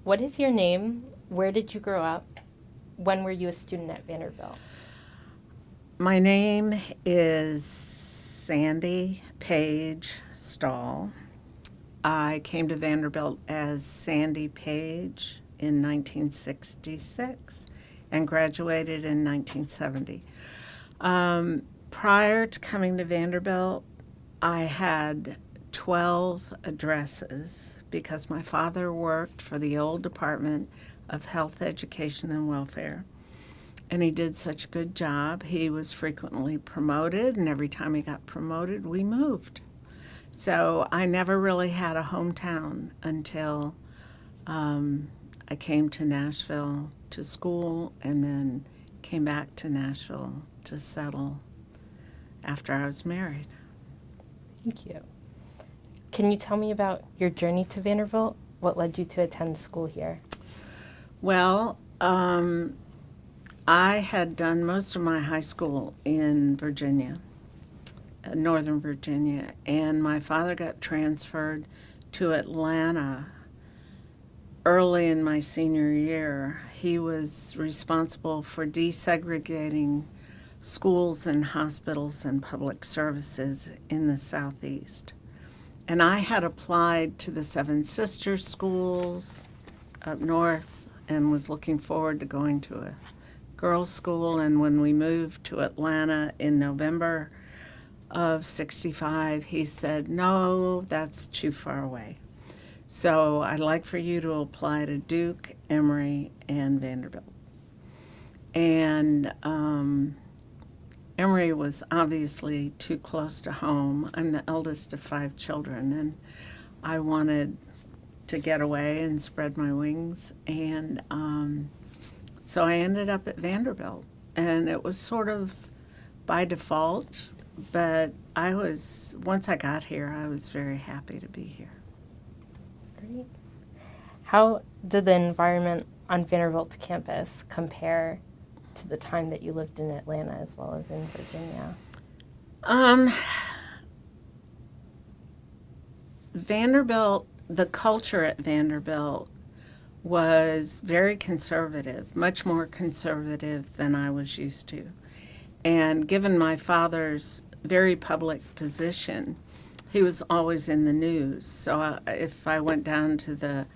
What is your name? Where did you grow up? When were you a student at Vanderbilt? My name is Sandy Page Stahl. I came to Vanderbilt as Sandy Page in 1966 and graduated in 1970. Prior to coming to Vanderbilt, I had 12 addresses because my father worked for the old Department of Health, Education, and Welfare. And he did such a good job. He was frequently promoted, and every time he got promoted, we moved. So I never really had a hometown until I came to Nashville to school and then came back to Nashville to settle after I was married. Thank you. Can you tell me about your journey to Vanderbilt? What led you to attend school here? Well, I had done most of my high school in Virginia, Northern Virginia, and my father got transferred to Atlanta early in my senior year. He was responsible for desegregating schools and hospitals and public services in the Southeast. And I had applied to the Seven Sisters schools up north and was looking forward to going to a girls' school. And when we moved to Atlanta in November of 65, he said, "No, that's too far away. So I'd like for you to apply to Duke, Emory, and Vanderbilt." And Emory was obviously too close to home. I'm the eldest of 5 children, and I wanted to get away and spread my wings. And so I ended up at Vanderbilt. And it was sort of by default, but once I got here, I was very happy to be here. Great. How did the environment on Vanderbilt's campus compare to the time that you lived in Atlanta as well as in Virginia? Vanderbilt, the culture at Vanderbilt was very conservative, much more conservative than I was used to. And given my father's very public position, he was always in the news. So if I went down to the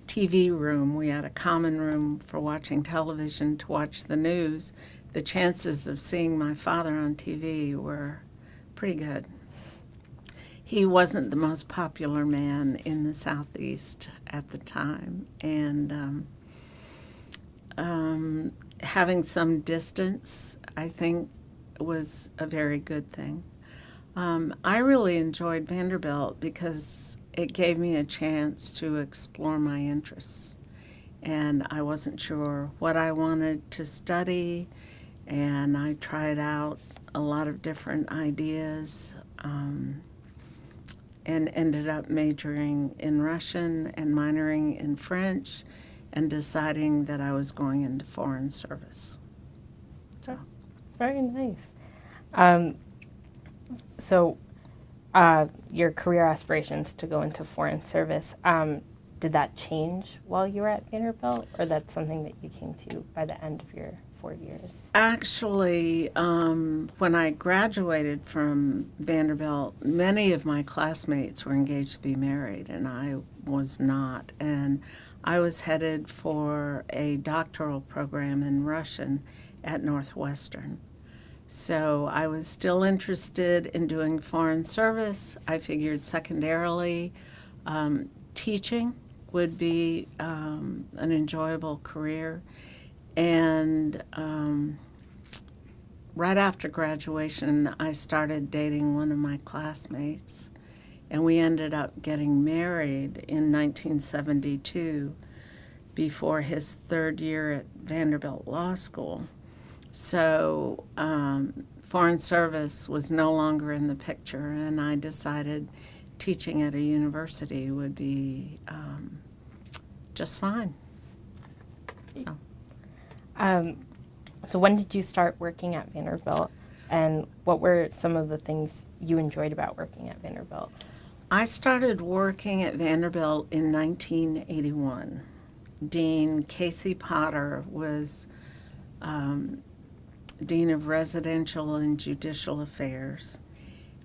TV room, we had a common room for watching television to watch the news, the chances of seeing my father on TV were pretty good. He wasn't the most popular man in the Southeast at the time, and having some distance, I think, was a very good thing. I really enjoyed Vanderbilt because it gave me a chance to explore my interests. And I wasn't sure what I wanted to study, and I tried out a lot of different ideas and ended up majoring in Russian and minoring in French and deciding that I was going into foreign service. So. Very nice. So your career aspirations to go into foreign service, did that change while you were at Vanderbilt, or that's something that you came to by the end of your 4 years? Actually, when I graduated from Vanderbilt, many of my classmates were engaged to be married, and I was not. And I was headed for a doctoral program in Russian at Northwestern. So I was still interested in doing foreign service. I figured secondarily teaching would be an enjoyable career. And right after graduation, I started dating one of my classmates, and we ended up getting married in 1972 before his 3rd year at Vanderbilt Law School. So foreign service was no longer in the picture, and I decided teaching at a university would be just fine. So when did you start working at Vanderbilt, and what were some of the things you enjoyed about working at Vanderbilt? I started working at Vanderbilt in 1981. Dean Casey Potter was Dean of Residential and Judicial Affairs,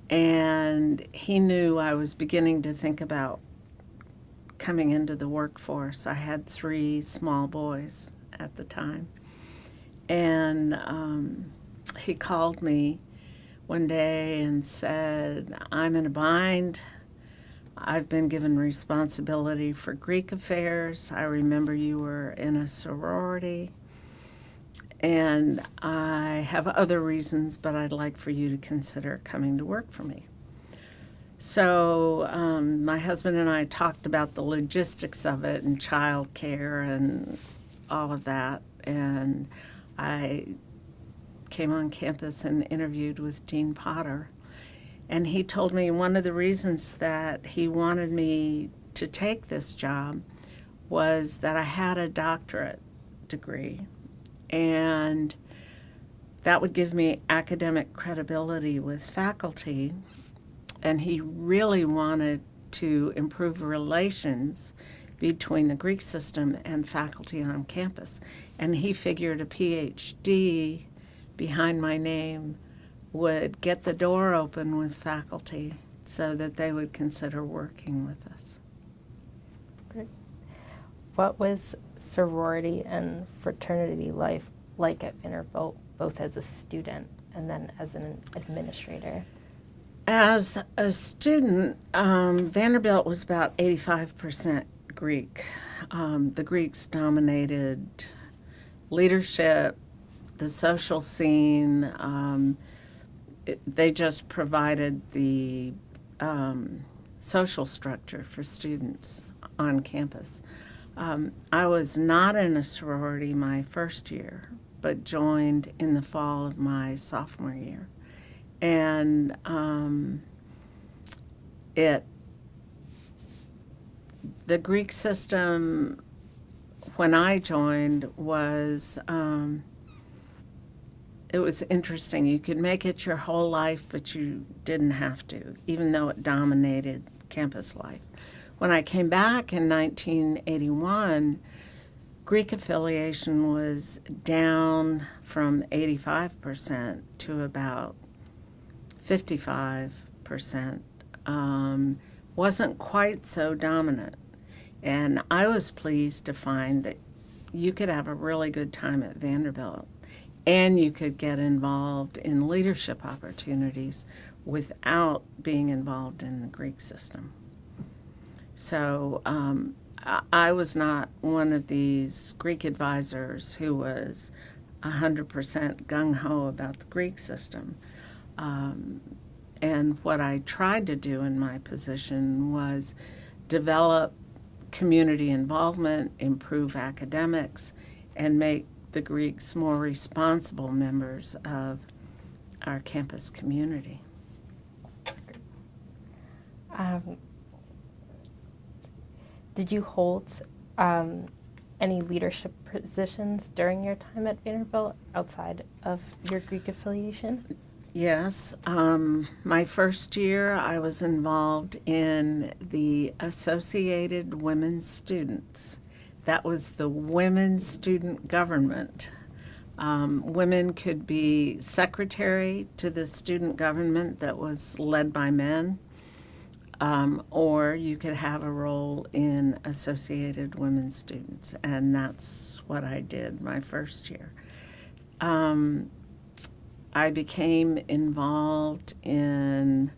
and he knew I was beginning to think about coming into the workforce. I had 3 small boys at the time, and he called me one day and said, "I'm in a bind. I've been given responsibility for Greek affairs. I remember you were in a sorority, and I have other reasons, but I'd like for you to consider coming to work for me." So my husband and I talked about the logistics of it and childcare and all of that, and I came on campus and interviewed with Dean Potter. And he told me one of the reasons that he wanted me to take this job was that I had a doctorate degree, and that would give me academic credibility with faculty. And he really wanted to improve relations between the Greek system and faculty on campus. And he figured a PhD behind my name would get the door open with faculty so that they would consider working with us. Great. What was sorority and fraternity life like at Vanderbilt, both as a student and then as an administrator? As a student, Vanderbilt was about 85% Greek. The Greeks dominated leadership, the social scene. They just provided the social structure for students on campus. I was not in a sorority my first year, but joined in the fall of my sophomore year. And the Greek system, when I joined, was it was interesting. You could make it your whole life, but you didn't have to, even though it dominated campus life. When I came back in 1981, Greek affiliation was down from 85% to about 55%. Wasn't quite so dominant. And I was pleased to find that you could have a really good time at Vanderbilt, and you could get involved in leadership opportunities without being involved in the Greek system. So I was not one of these Greek advisors who was 100% gung-ho about the Greek system. And what I tried to do in my position was develop community involvement, improve academics, and make the Greeks more responsible members of our campus community. Did you hold any leadership positions during your time at Vanderbilt outside of your Greek affiliation? Yes. My first year, I was involved in the Associated Women's Students. That was the women's student government. Women could be secretary to the student government that was led by men, or you could have a role in Associated Women's Students, and that's what I did my first year. I became involved in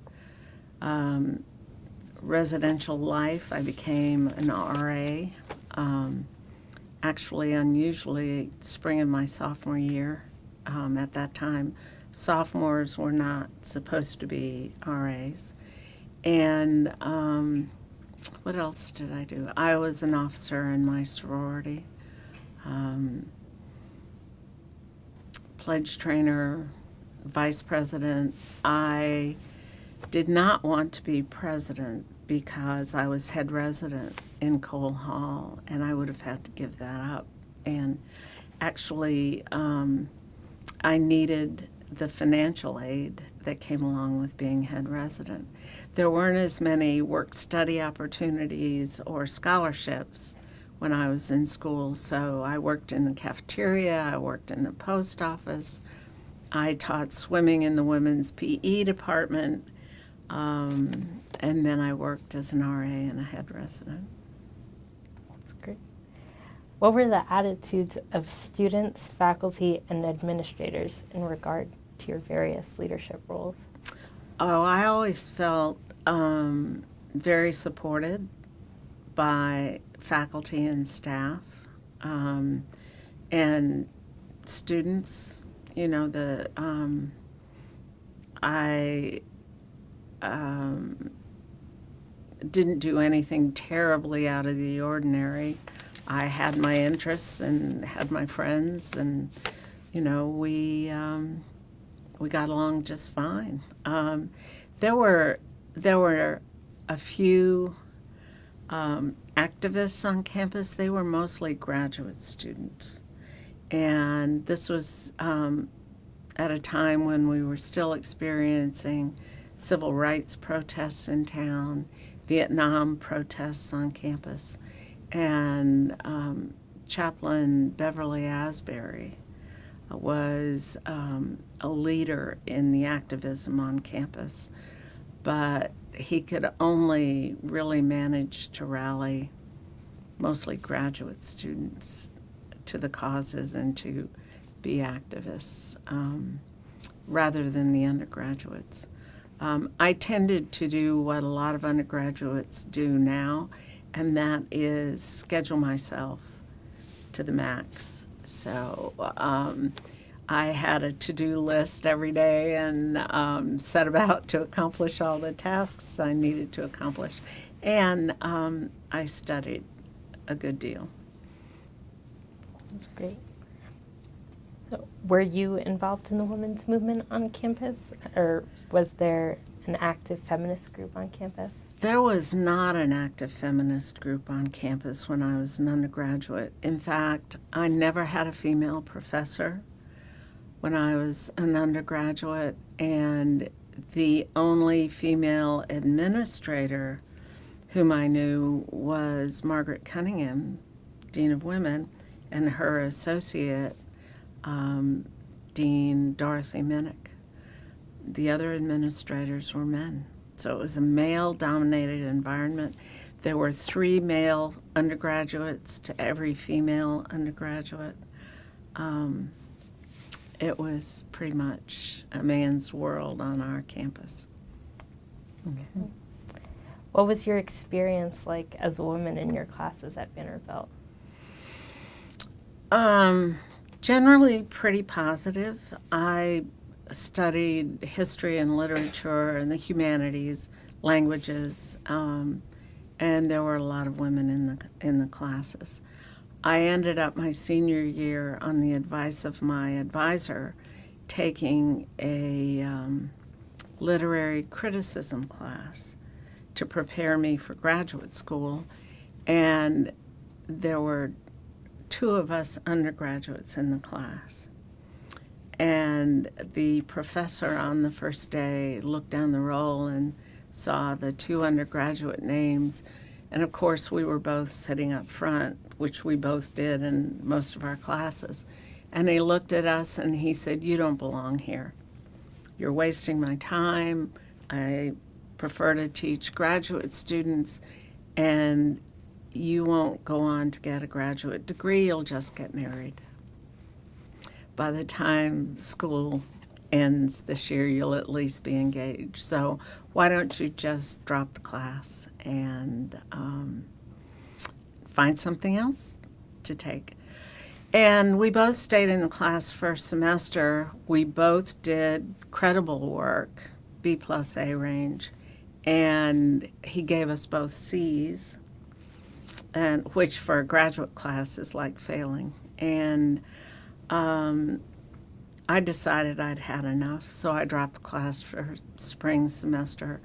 residential life. I became an RA, actually unusually spring of my sophomore year. At that time, sophomores were not supposed to be RAs. And what else did I do? I was an officer in my sorority, pledge trainer, vice president. I did not want to be president because I was head resident in Cole Hall, and I would have had to give that up. And actually, I needed the financial aid that came along with being head resident. There weren't as many work-study opportunities or scholarships when I was in school, so I worked in the cafeteria, I worked in the post office, I taught swimming in the women's PE department, and then I worked as an RA and a head resident. That's great. What were the attitudes of students, faculty, and administrators in regard to your various leadership roles? Oh, I always felt very supported by faculty and staff, and students. You know, I didn't do anything terribly out of the ordinary. I had my interests and had my friends, and you know, we got along just fine. There were a few activists on campus. They were mostly graduate students, and this was at a time when we were still experiencing civil rights protests in town, Vietnam protests on campus, and Chaplain Beverly Asbury was a leader in the activism on campus, but he could only really manage to rally mostly graduate students to the causes and to be activists rather than the undergraduates. I tended to do what a lot of undergraduates do now, and that is schedule myself to the max. So I had a to-do list every day and set about to accomplish all the tasks I needed to accomplish. And I studied a good deal. That's great. So, were you involved in the women's movement on campus, or was there an active feminist group on campus? There was not an active feminist group on campus when I was an undergraduate. In fact, I never had a female professor when I was an undergraduate, and the only female administrator whom I knew was Margaret Cunningham, Dean of Women, and her associate, Dean Dorothy Minnick. The other administrators were men. So it was a male-dominated environment. There were 3 male undergraduates to every female undergraduate. It was pretty much a man's world on our campus. Okay. What was your experience like as a woman in your classes at Vanderbilt? Generally pretty positive. I studied history and literature and the humanities, languages, and there were a lot of women in the classes. I ended up my senior year on the advice of my advisor taking a literary criticism class to prepare me for graduate school, and there were 2 of us undergraduates in the class. And the professor on the first day looked down the roll and saw the 2 undergraduate names. And of course, we were both sitting up front, which we both did in most of our classes. And he looked at us and he said, "You don't belong here. You're wasting my time. I prefer to teach graduate students, and you won't go on to get a graduate degree. You'll just get married. By the time school ends this year, you'll at least be engaged. So why don't you just drop the class and find something else to take?" And we both stayed in the class first semester. We both did credible work, B+A range, and he gave us both C's, and which for a graduate class is like failing. And I decided I'd had enough, so I dropped the class for spring semester.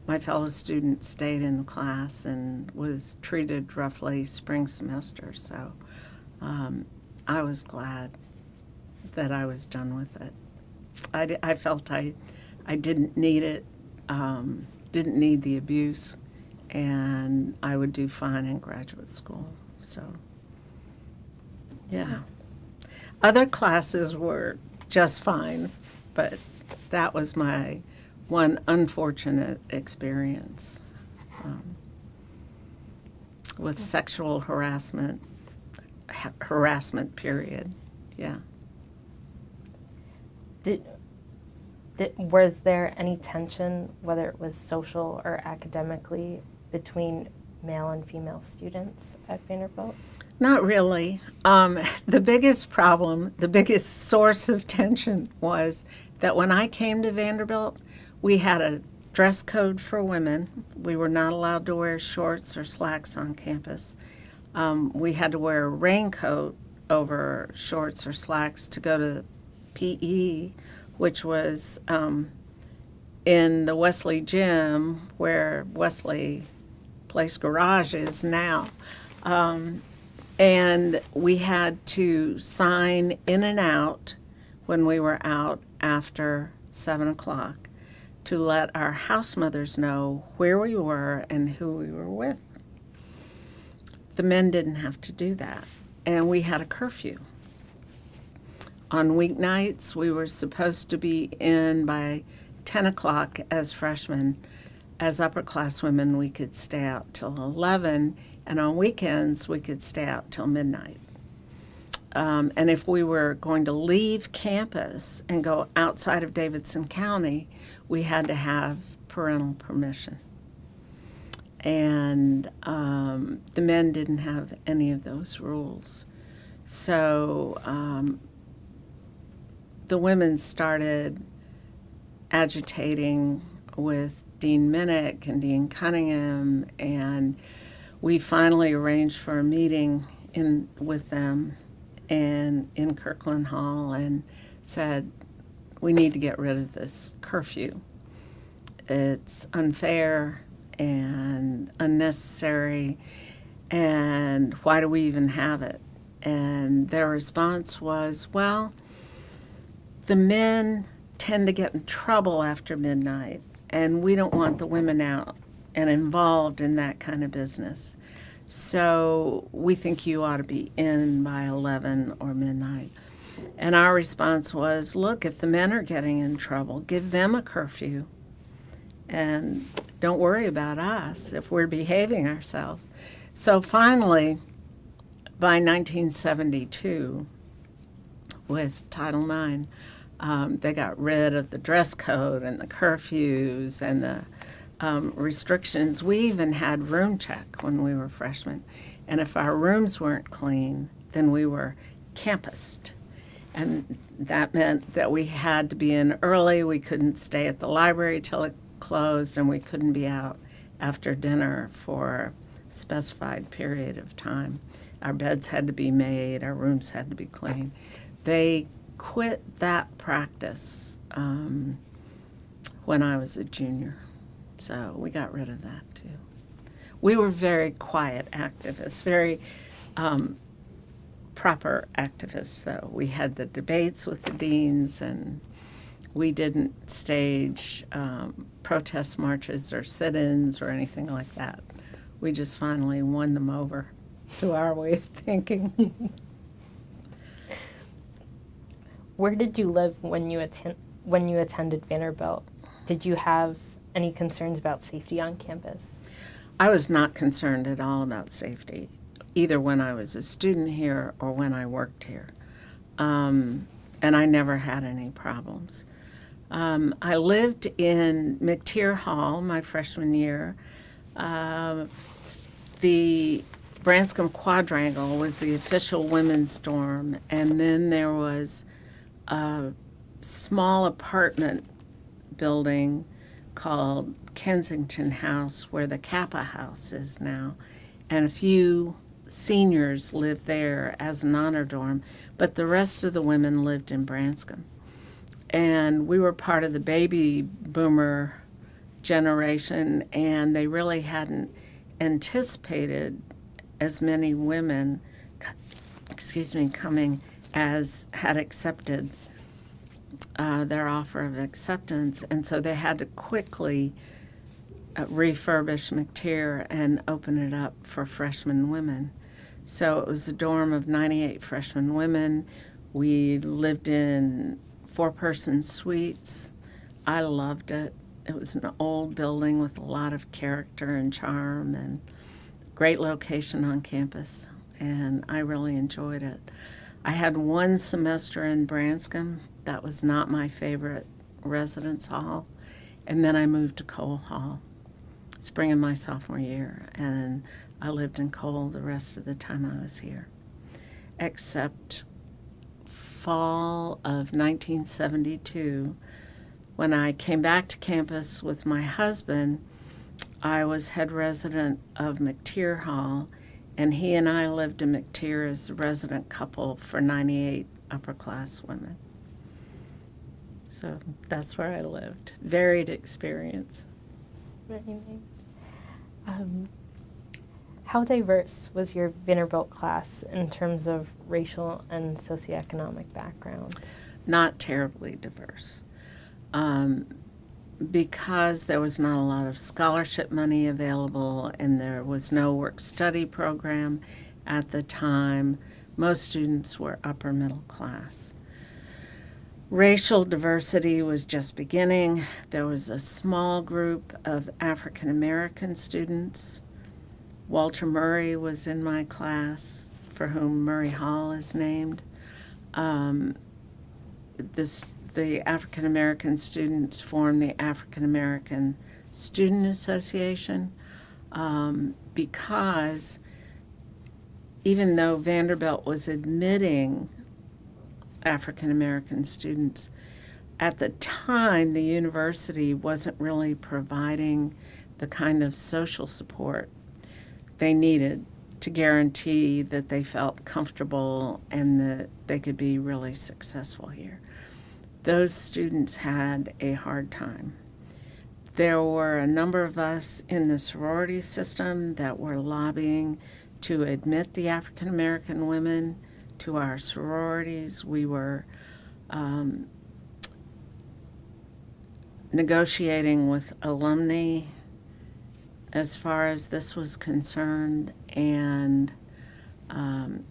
My fellow student stayed in the class and was treated roughly spring semester, so I was glad that I was done with it. I felt I I didn't need it, didn't need the abuse, and I would do fine in graduate school. So, yeah. Other classes were just fine, but that was my one unfortunate experience with sexual harassment, period. Yeah. Was there any tension, whether it was social or academically, between male and female students at Vanderbilt? Not really. The biggest problem, the biggest source of tension was that when I came to Vanderbilt, we had a dress code for women. We were not allowed to wear shorts or slacks on campus. We had to wear a raincoat over shorts or slacks to go to PE, which was in the Wesley gym where Wesley Place Garage is now. And we had to sign in and out when we were out after 7 o'clock to let our house mothers know where we were and who we were with. The men didn't have to do that, and we had a curfew. On weeknights, we were supposed to be in by 10 o'clock as freshmen. As upper class women, we could stay out till 11, and on weekends, we could stay out till midnight. And if we were going to leave campus and go outside of Davidson County, we had to have parental permission. And the men didn't have any of those rules. So the women started agitating with Dean Minnick and Dean Cunningham, and we finally arranged for a meeting with them in Kirkland Hall and said, we need to get rid of this curfew. It's unfair and unnecessary, and why do we even have it? And their response was, well, the men tend to get in trouble after midnight, and we don't want the women out and involved in that kind of business. So we think you ought to be in by 11 or midnight. And our response was, look, if the men are getting in trouble, give them a curfew. And don't worry about us if we're behaving ourselves. So finally, by 1972, with Title IX, they got rid of the dress code and the curfews and the restrictions. We even had room check when we were freshmen. And if our rooms weren't clean, then we were campused. And that meant that we had to be in early. We couldn't stay at the library till it closed, and we couldn't be out after dinner for a specified period of time. Our beds had to be made. Our rooms had to be clean. They quit that practice when I was a junior. So we got rid of that, too. We were very quiet activists, very proper activists, though. We had the debates with the deans, and we didn't stage protest marches or sit-ins or anything like that. We just finally won them over to our way of thinking. Where did you live when you attended Vanderbilt? Did you have any concerns about safety on campus? I was not concerned at all about safety, either when I was a student here or when I worked here. And I never had any problems. I lived in McTier Hall my freshman year. The Branscombe Quadrangle was the official women's dorm, and then there was a small apartment building called Kensington House, where the Kappa House is now, and a few seniors lived there as an honor dorm, but the rest of the women lived in Branscombe. And we were part of the baby boomer generation, and they really hadn't anticipated as many women, coming as had accepted their offer of acceptance, and so they had to quickly refurbish McTier and open it up for freshman women. So it was a dorm of 98 freshman women. We lived in four-person suites. I loved it. It was an old building with a lot of character and charm and great location on campus, and I really enjoyed it. I had one semester in Branscombe. That was not my favorite residence hall. And then I moved to Cole Hall, spring of my sophomore year, and I lived in Cole the rest of the time I was here, except fall of 1972, when I came back to campus with my husband. I was head resident of McTier Hall, and he and I lived in McTier as a resident couple for 98 upper class women. So that's where I lived. Varied experience. Very nice. How diverse was your Vanderbilt class in terms of racial and socioeconomic backgrounds? Not terribly diverse. Because there was not a lot of scholarship money available and there was no work-study program at the time, most students were upper middle class. Racial diversity was just beginning. There was a small group of African American students. Walter Murray was in my class, for whom Murray Hall is named. The African American students formed the African American Student Association because even though Vanderbilt was admitting African American students, at the time the university wasn't really providing the kind of social support they needed to guarantee that they felt comfortable and that they could be really successful here. Those students had a hard time. There were a number of us in the sorority system that were lobbying to admit the African American women to our sororities. We were negotiating with alumni as far as this was concerned, and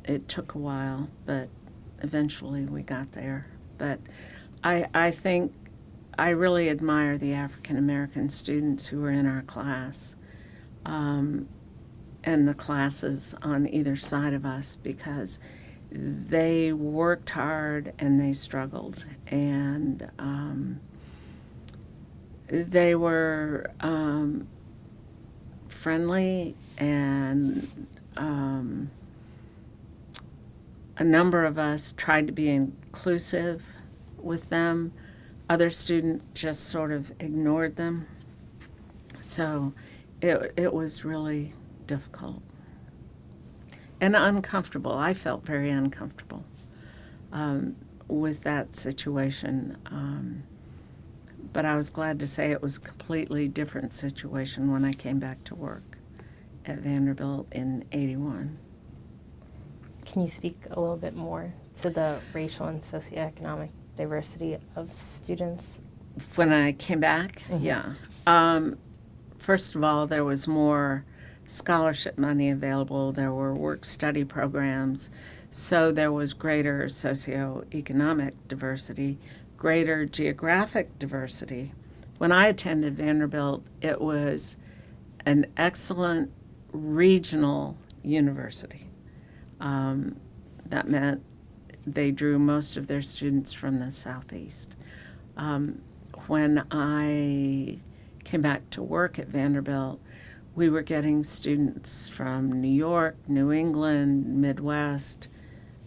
it took a while, but eventually we got there. But I think I really admire the African American students who were in our class and the classes on either side of us, because they worked hard and they struggled, and they were friendly, and a number of us tried to be inclusive with them. Other students just sort of ignored them. So it was really difficult and uncomfortable. I felt very uncomfortable with that situation. But I was glad to say it was a completely different situation when I came back to work at Vanderbilt in '81. Can you speak a little bit more to the racial and socioeconomic diversity of students? When I came back, Mm-hmm. Yeah. First of all, there was more scholarship money available. There were work-study programs, so there was greater socioeconomic diversity, greater geographic diversity. When I attended Vanderbilt, it was an excellent regional university. That meant they drew most of their students from the Southeast. When I came back to work at Vanderbilt, we were getting students from New York, New England, Midwest,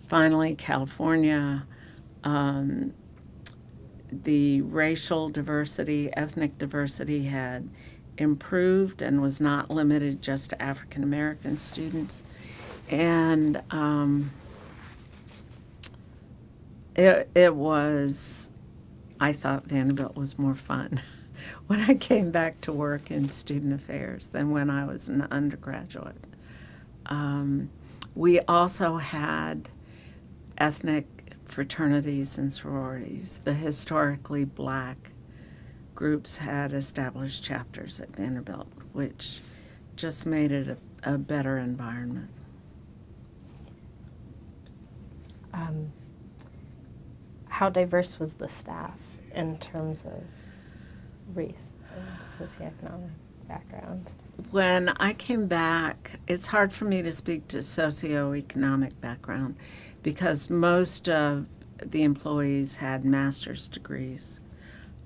finally California. The racial diversity, ethnic diversity had improved and was not limited just to African American students. And it was, I thought Vanderbilt was more fun when I came back to work in student affairs than when I was an undergraduate. We also had ethnic fraternities and sororities. The historically black groups had established chapters at Vanderbilt, which just made it a better environment. How diverse was the staff in terms of race and socioeconomic backgrounds? When I came back, it's hard for me to speak to socioeconomic background because most of the employees had master's degrees.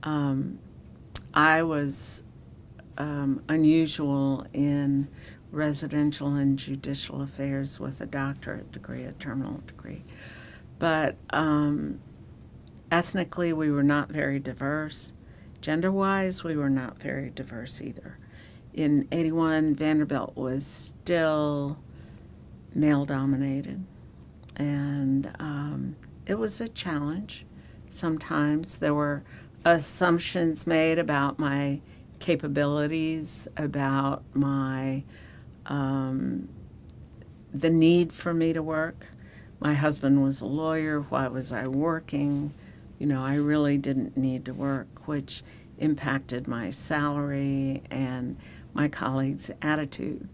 I was unusual in residential and judicial affairs with a doctorate degree, a terminal degree. But ethnically, we were not very diverse. Gender-wise, we were not very diverse either. In 81, Vanderbilt was still male-dominated, and it was a challenge. Sometimes there were assumptions made about my capabilities, about my the need for me to work. My husband was a lawyer. Why was I working? You know, I really didn't need to work, which impacted my salary and my colleagues' attitudes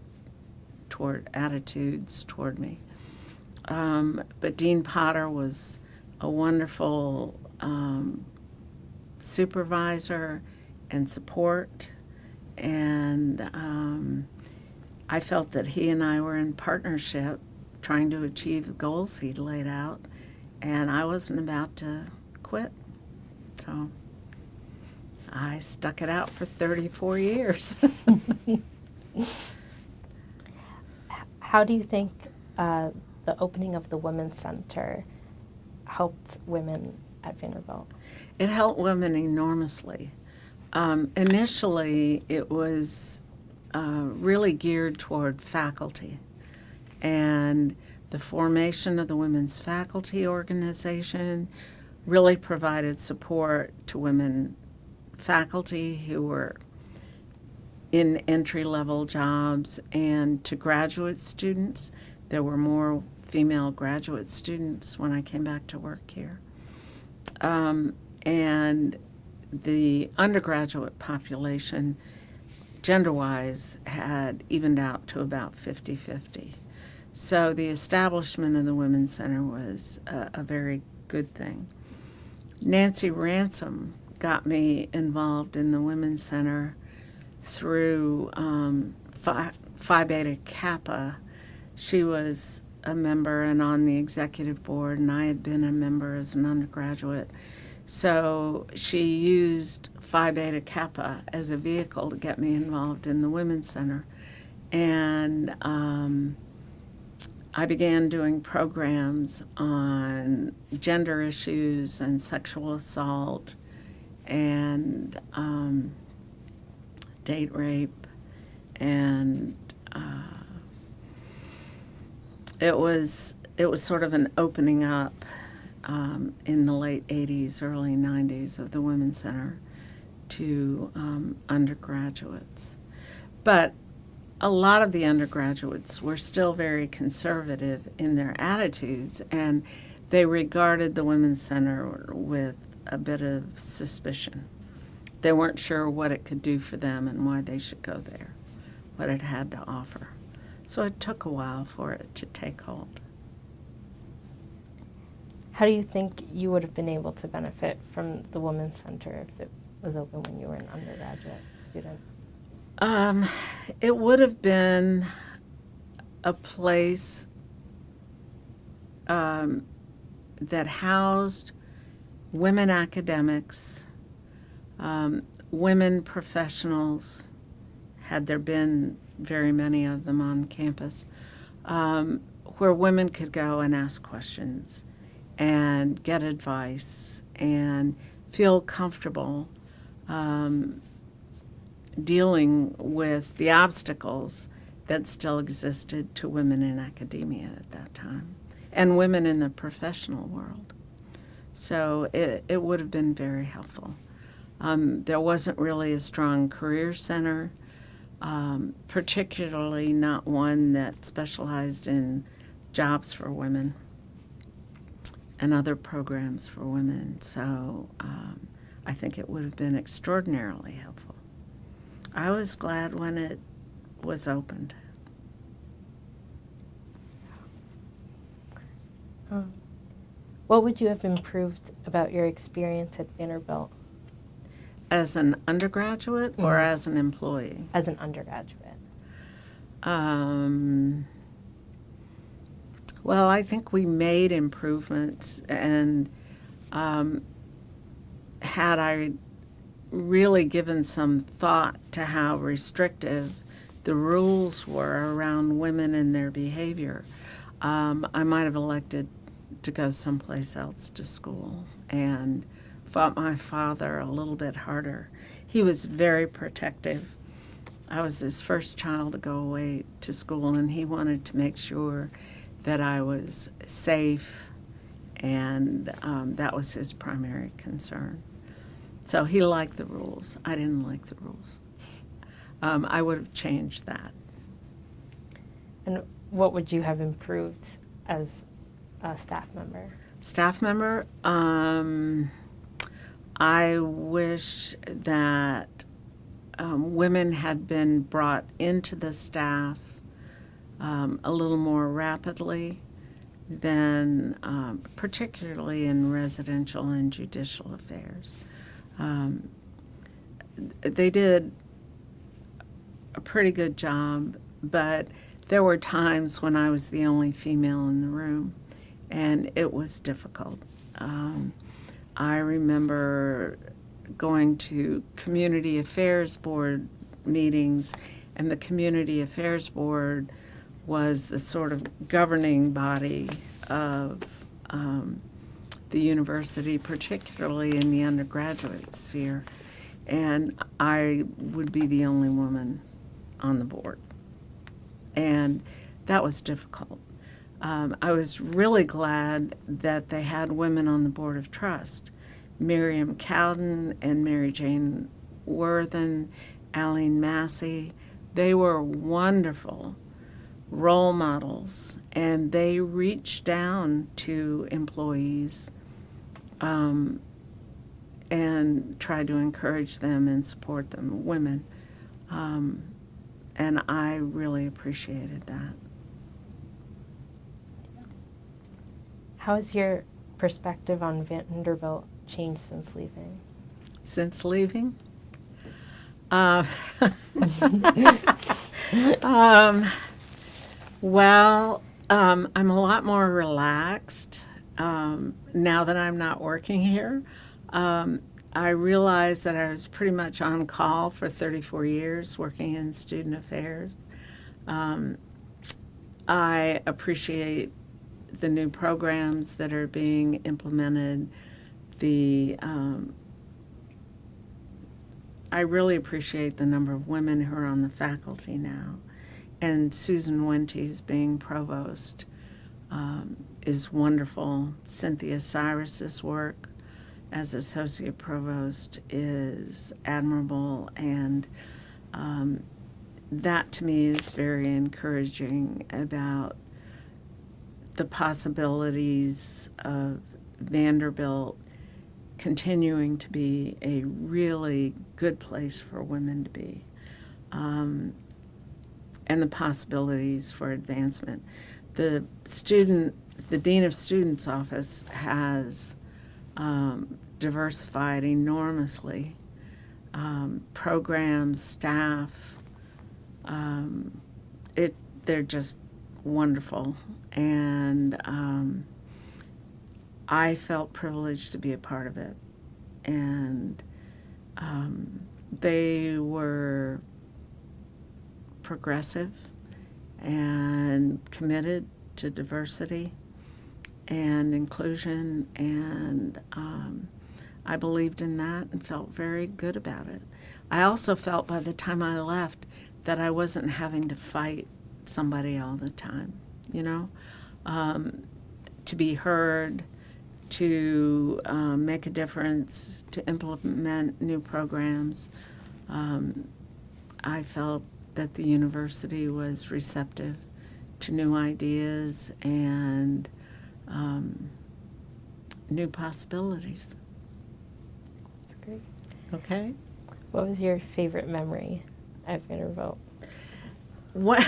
toward me. But Dean Potter was a wonderful supervisor and support, and I felt that he and I were in partnership trying to achieve the goals he'd laid out, and I wasn't about to quit. So I stuck it out for 34 years. How do you think the opening of the Women's Center helped women at Vanderbilt? It helped women enormously. Initially, it was really geared toward faculty, and the formation of the Women's Faculty Organization really provided support to women faculty who were in entry-level jobs, and to graduate students. There were more female graduate students when I came back to work here. And the undergraduate population, gender-wise, had evened out to about 50-50. So the establishment of the Women's Center was a very good thing. Nancy Ransom got me involved in the Women's Center through Phi Beta Kappa. She was a member and on the executive board, and I had been a member as an undergraduate. So she used Phi Beta Kappa as a vehicle to get me involved in the Women's Center. And I began doing programs on gender issues and sexual assault and date rape, and it was sort of an opening up in the late 80s, early 90s of the Women's Center to undergraduates. But a lot of the undergraduates were still very conservative in their attitudes, and they regarded the Women's Center with a bit of suspicion. They weren't sure what it could do for them and why they should go there, what it had to offer. So it took a while for it to take hold. How do you think you would have been able to benefit from the Women's Center if it was open when you were an undergraduate student? It would have been a place that housed women academics, women professionals, had there been very many of them on campus, where women could go and ask questions and get advice and feel comfortable dealing with the obstacles that still existed to women in academia at that time and women in the professional world. So it would have been very helpful. There wasn't really a strong career center, particularly not one that specialized in jobs for women. and other programs for women. So I think it would have been extraordinarily helpful. I was glad when it was opened. What would you have improved about your experience at Vanderbilt As an undergraduate or as an employee? as an undergraduate? Well, I think we made improvements, and had I really given some thought to how restrictive the rules were around women and their behavior, I might have elected to go someplace else to school and fought my father a little bit harder. He was very protective. I was his first child to go away to school, and he wanted to make sure that I was safe, and that was his primary concern. So he liked the rules. I didn't like the rules. I would have changed that. And what would you have improved as a staff member? Staff member, I wish that women had been brought into the staff a little more rapidly than particularly in residential and judicial affairs. They did a pretty good job, but there were times when I was the only female in the room, and it was difficult. I remember going to Community Affairs Board meetings, and the Community Affairs Board was the sort of governing body of the university, particularly in the undergraduate sphere, and I would be the only woman on the board, and that was difficult. I was really glad that they had women on the Board of Trust. Miriam Cowden and Mary Jane Worthen, Aline Massey, they were wonderful role models, and they reached down to employees and tried to encourage them and support them, women. And I really appreciated that. How has your perspective on Vanderbilt changed since leaving? Since leaving? Well, I'm a lot more relaxed now that I'm not working here. I realized that I was pretty much on call for 34 years working in student affairs. I appreciate the new programs that are being implemented. I really appreciate the number of women who are on the faculty now. And Susan Wentes being provost is wonderful. Cynthia Cyrus's work as associate provost is admirable, and that to me is very encouraging about the possibilities of Vanderbilt continuing to be a really good place for women to be, and the possibilities for advancement. The Dean of Students office has diversified enormously. Programs, staff, they're just wonderful, and I felt privileged to be a part of it. And they were progressive and committed to diversity and inclusion, and I believed in that and felt very good about it. I also felt by the time I left that I wasn't having to fight somebody all the time, to be heard, to make a difference, to implement new programs. I felt that the university was receptive to new ideas, and new possibilities. That's great. Okay? What was your favorite memory at Vanderbilt? What?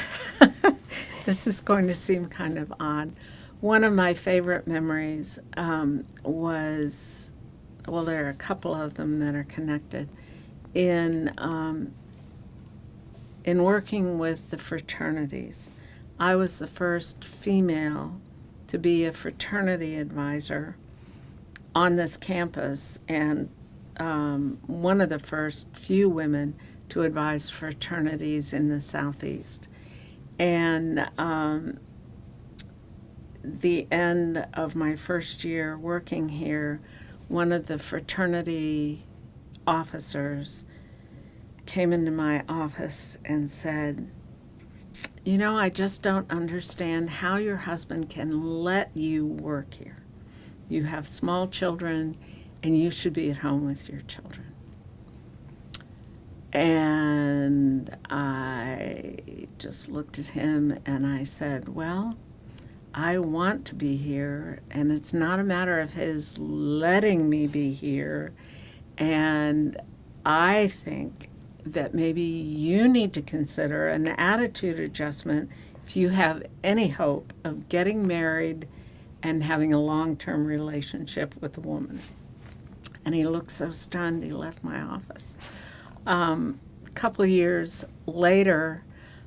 This is going to seem kind of odd. One of my favorite memories was, well, there are a couple of them that are connected. In working with the fraternities, I was the first female to be a fraternity advisor on this campus, and one of the first few women to advise fraternities in the Southeast. And the end of my first year working here, one of the fraternity officers came into my office and said, "You know, I just don't understand how your husband can let you work here. You have small children, and you should be at home with your children." And I just looked at him and I said, "Well, I want to be here, and it's not a matter of his letting me be here. And I think that maybe you need to consider an attitude adjustment if you have any hope of getting married and having a long-term relationship with a woman." And he looked so stunned, he left my office. A couple of years later,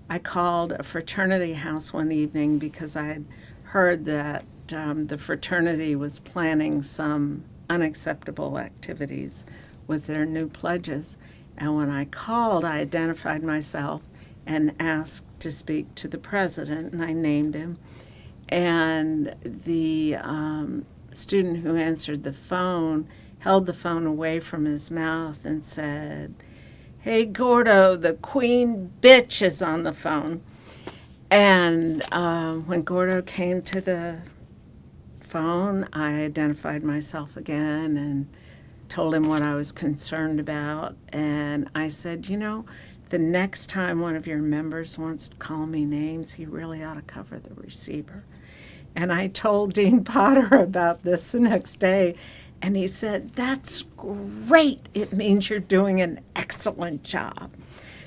I called a fraternity house one evening because I had heard that the fraternity was planning some unacceptable activities with their new pledges. And when I called, I identified myself and asked to speak to the president, and I named him. And the student who answered the phone held the phone away from his mouth and said, "Hey, Gordo, the queen bitch is on the phone." And when Gordo came to the phone, I identified myself again and told him what I was concerned about. And I said, "You know, the next time one of your members wants to call me names, he really ought to cover the receiver." And I told Dean Potter about this the next day, and he said, "That's great. It means you're doing an excellent job."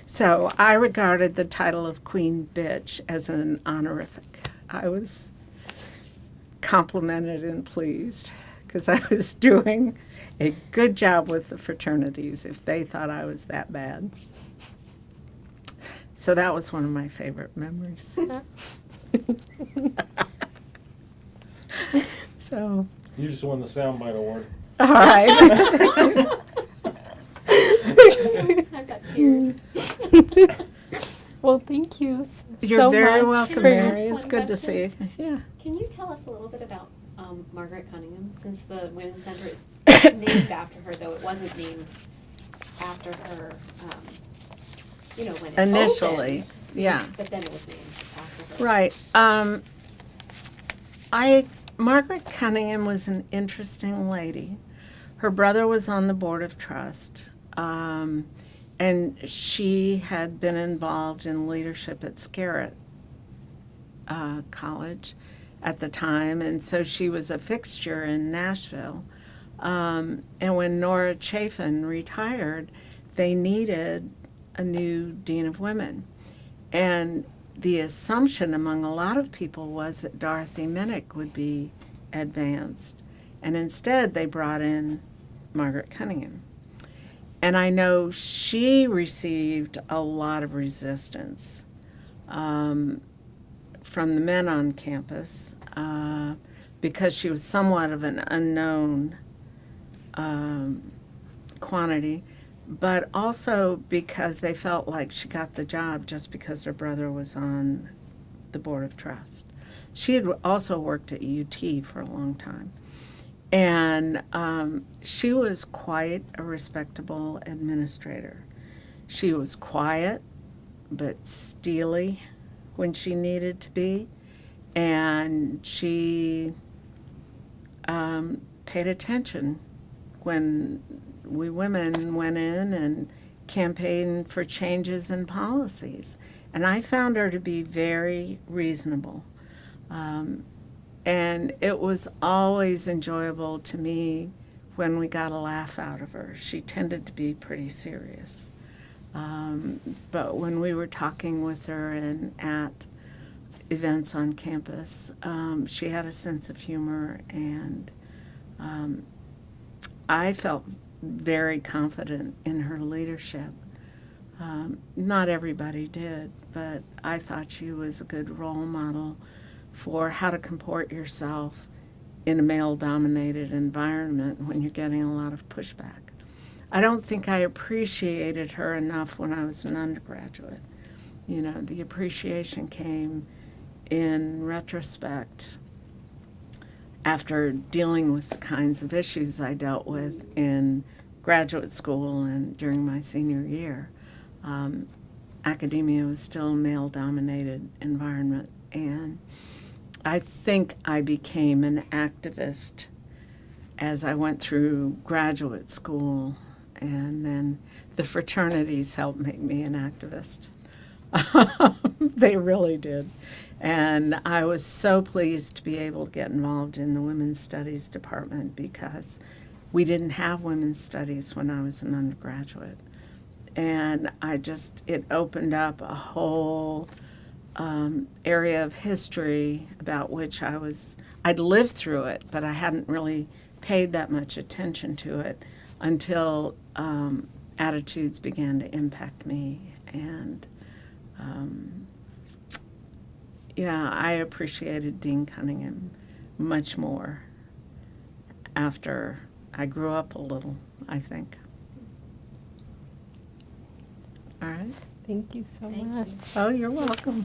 So I regarded the title of Queen Bitch as an honorific. I was complimented and pleased because I was doing a good job with the fraternities if they thought I was that bad. So that was one of my favorite memories. So. You just won the soundbite award. All right. I've got tears. Well, thank you You're so very much welcome, for Mary. your- It's good to see you. Yeah. Can you tell us a little bit about Margaret Cunningham, since the Women's Center is named after her, though it wasn't named after her, when it Initially, opened, yeah. But then it was named after her. Right. Margaret Cunningham was an interesting lady. Her brother was on the board of trust, and she had been involved in leadership at Scarrett College at the time, and so she was a fixture in Nashville. And when Nora Chafin retired, they needed a new dean of women. And the assumption among a lot of people was that Dorothy Minnick would be advanced. And instead, they brought in Margaret Cunningham. And I know she received a lot of resistance from the men on campus because she was somewhat of an unknown quantity, but also because they felt like she got the job just because her brother was on the board of trust. She had also worked at UT for a long time. And she was quite a respectable administrator. She was quiet, but steely when she needed to be. And she paid attention when we women went in and campaigned for changes in policies. And I found her to be very reasonable. And it was always enjoyable to me when we got a laugh out of her. She tended to be pretty serious. But when we were talking with her and at events on campus, she had a sense of humor, and I felt very confident in her leadership. Not everybody did, but I thought she was a good role model for how to comport yourself in a male-dominated environment when you're getting a lot of pushback. I don't think I appreciated her enough when I was an undergraduate. You know, the appreciation came in retrospect after dealing with the kinds of issues I dealt with in graduate school and during my senior year. Academia was still a male-dominated environment, and I think I became an activist as I went through graduate school, and then the fraternities helped make me an activist. They really did. And I was so pleased to be able to get involved in the Women's Studies department because we didn't have women's studies when I was an undergraduate. And it opened up a whole area of history about which I'd lived through it, but I hadn't really paid that much attention to it until attitudes began to impact me. And I appreciated Dean Cunningham much more after I grew up a little, I think. All right. Thank you so Thank much. you. Oh, you're welcome.